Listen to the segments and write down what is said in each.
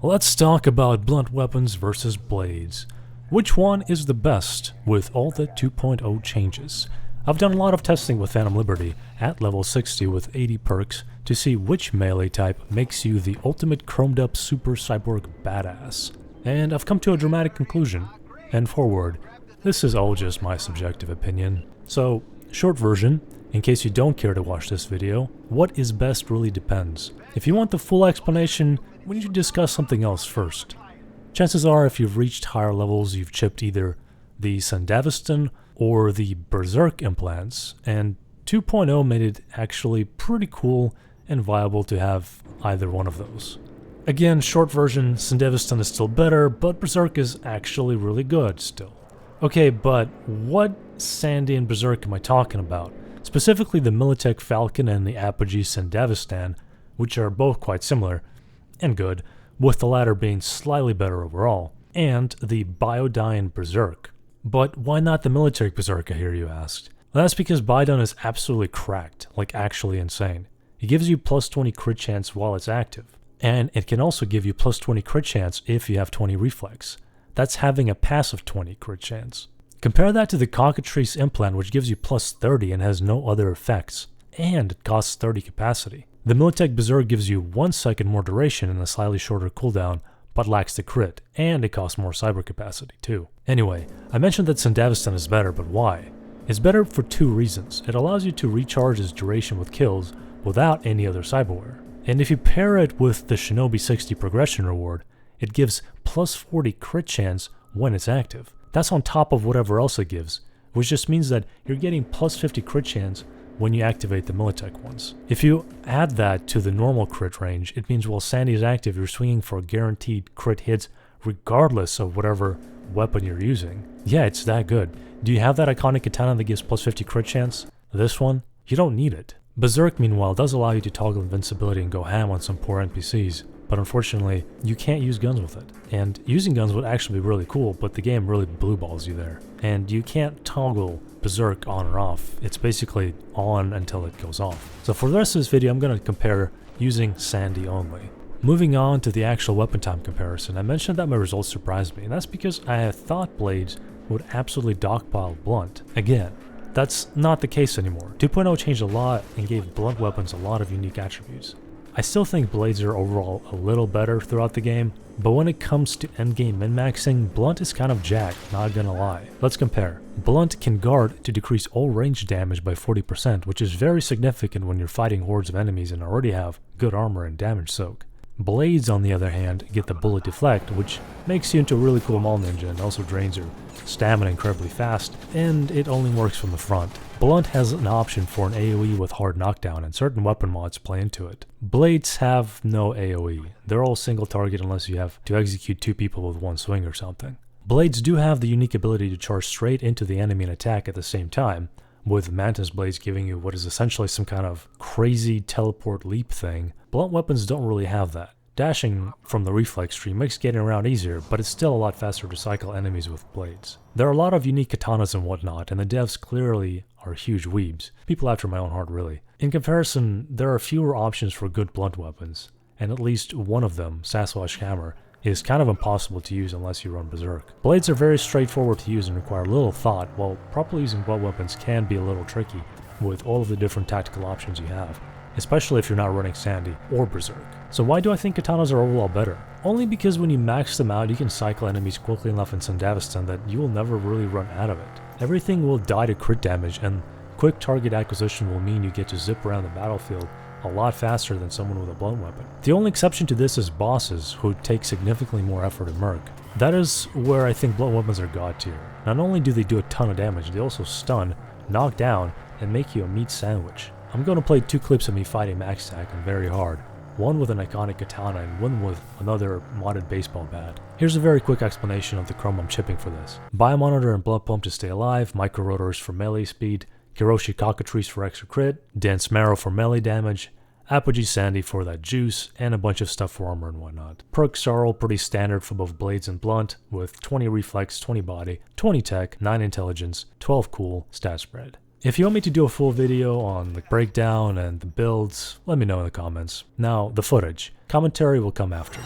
Let's talk about blunt weapons versus blades. Which one is the best with all the 2.0 changes? I've done a lot of testing with Phantom Liberty at level 60 with 80 perks to see which melee type makes you the ultimate chromed up super cyborg badass. And I've come to a dramatic conclusion. And forward, this is all just my subjective opinion. So, short version, in case you don't care to watch this video, what is best really depends. If you want the full explanation, we need to discuss something else first. Chances are if you've reached higher levels, you've chipped either the Sandevistan or the Berserk implants, and 2.0 made it actually pretty cool and viable to have either one of those. Again, short version, Sandevistan is still better, but Berserk is actually really good still. Okay, but what Sandy and Berserk am I talking about? Specifically the Militech Falcon and the Apogee Sandevistan, which are both quite similar and good, with the latter being slightly better overall, and the Biodyne Berserk. But why not the Militech Berserk, I hear you asked? Well, that's because Biodyne is absolutely cracked, like actually insane. It gives you plus 20 crit chance while it's active, and it can also give you plus 20 crit chance if you have 20 reflex. That's having a passive 20 crit chance. Compare that to the Cockatrice implant, which gives you plus 30 and has no other effects, and it costs 30 capacity. The Militech Berserk gives you 1 second more duration and a slightly shorter cooldown, but lacks the crit, and it costs more cyber capacity too. Anyway, I mentioned that Sandevistan is better, but why? It's better for two reasons. It allows you to recharge its duration with kills without any other cyberware. And if you pair it with the Shinobi 60 progression reward, it gives plus 40 crit chance when it's active. That's on top of whatever else it gives, which just means that you're getting plus 50 crit chance when you activate the Militech ones. If you add that to the normal crit range, it means while Sandy is active, you're swinging for guaranteed crit hits regardless of whatever weapon you're using. Yeah, it's that good. Do you have that iconic katana that gives plus 50 crit chance? This one? You don't need it. Berserk, meanwhile, does allow you to toggle invincibility and go ham on some poor NPCs, but unfortunately, you can't use guns with it. And using guns would actually be really cool, but the game really blue balls you there. And you can't toggle Berserk on or off. It's basically on until it goes off. So for the rest of this video, I'm going to compare using Sandy only. Moving on to the actual weapon time comparison, I mentioned that my results surprised me, and that's because I had thought blades would absolutely dogpile blunt. Again, that's not the case anymore. 2.0 changed a lot and gave blunt weapons a lot of unique attributes. I still think blades are overall a little better throughout the game, but when it comes to endgame min-maxing, blunt is kind of jacked, not gonna lie. Let's compare. Blunt can guard to decrease all range damage by 40%, which is very significant when you're fighting hordes of enemies and already have good armor and damage soak. Blades, on the other hand, get the bullet deflect, which makes you into a really cool maul ninja and also drains your stamina incredibly fast, and it only works from the front. Blunt has an option for an AoE with hard knockdown, and certain weapon mods play into it. Blades have no AoE. They're all single target unless you have to execute 2 people with 1 swing or something. Blades do have the unique ability to charge straight into the enemy and attack at the same time, with Mantis Blades giving you what is essentially some kind of crazy teleport leap thing. Blunt weapons don't really have that. Dashing from the reflex tree makes getting around easier, but it's still a lot faster to cycle enemies with blades. There are a lot of unique katanas and whatnot, and the devs clearly are huge weebs. People after my own heart, really. In comparison, there are fewer options for good blunt weapons, and at least one of them, Sasquatch Hammer, is kind of impossible to use unless you run Berserk. Blades are very straightforward to use and require little thought, while properly using blunt weapons can be a little tricky with all of the different tactical options you have, especially if you're not running Sandy or Berserk. So why do I think katanas are overall better? Only because when you max them out, you can cycle enemies quickly enough in Sandevistan that you will never really run out of it. Everything will die to crit damage, and quick target acquisition will mean you get to zip around the battlefield a lot faster than someone with a blunt weapon. The only exception to this is bosses, who take significantly more effort to merc. That is where I think blunt weapons are god tier. Not only do they do a ton of damage, they also stun, knock down, and make you a meat sandwich. I'm going to play 2 clips of me fighting Maxtac and very hard, one with an iconic katana and one with another modded baseball bat. Here's a very quick explanation of the chrome I'm chipping for this. Biomonitor and blood pump to stay alive, micro rotors for melee speed, Kiroshi Cockatrice for extra crit, Dense Marrow for melee damage, Apogee Sandy for that juice, and a bunch of stuff for armor and whatnot. Perks are all pretty standard for both blades and blunt, with 20 reflex, 20 body, 20 tech, 9 intelligence, 12 cool, stat spread. If you want me to do a full video on the breakdown and the builds, let me know in the comments. Now, the footage. Commentary will come after.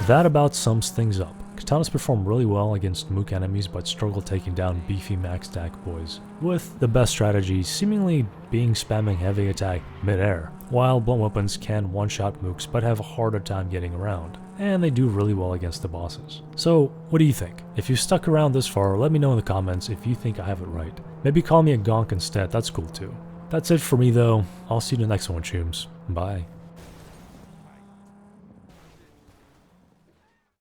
That about sums things up. Katanas perform really well against Mook enemies but struggle taking down beefy Maxtac boys, with the best strategy seemingly being spamming heavy attack mid-air, while blunt weapons can one-shot Mooks but have a harder time getting around, and they do really well against the bosses. So what do you think? If you stuck around this far, let me know in the comments if you think I have it right. Maybe call me a gonk instead, that's cool too. That's it for me though, I'll see you in the next one, chooms. Bye.